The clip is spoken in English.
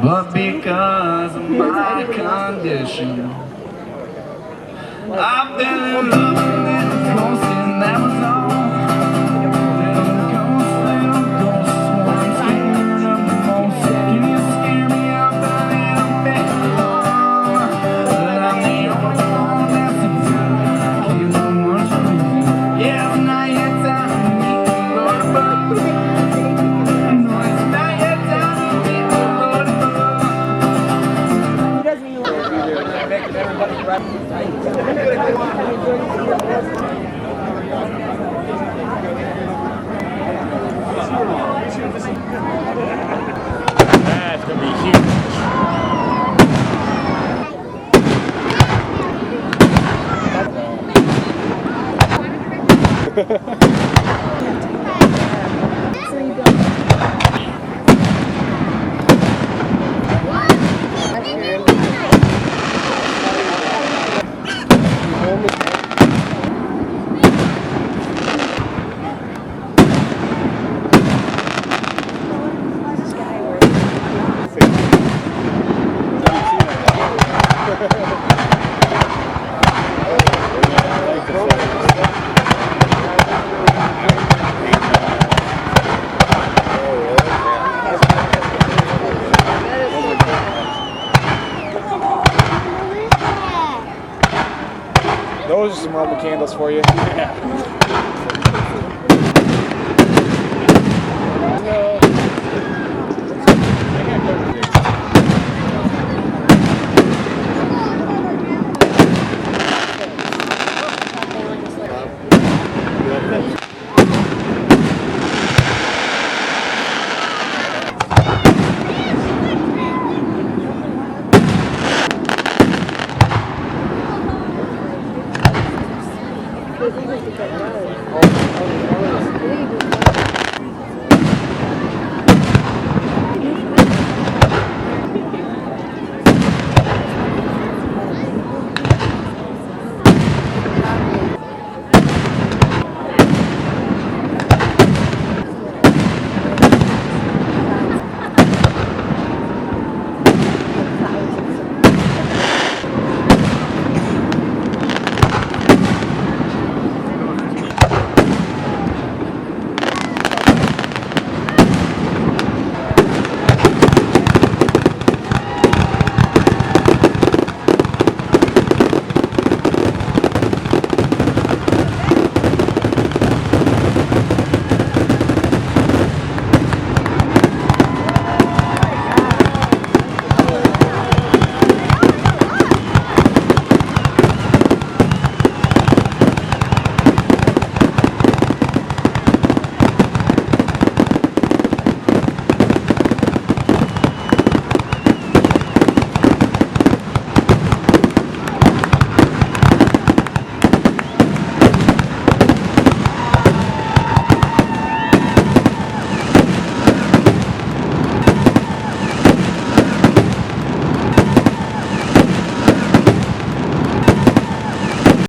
but because of my condition, I fell in love with this ghost and that was all. Little ghost, what I'm scared of the most. Can you scare me up a little bit more? But I'm the only one that's in town. Keep no one moving. Yeah, it's not yet time to meet the Lord above. No, it's not yet time to meet the Lord above. That's gonna be huge. Those are some Roman candles for you.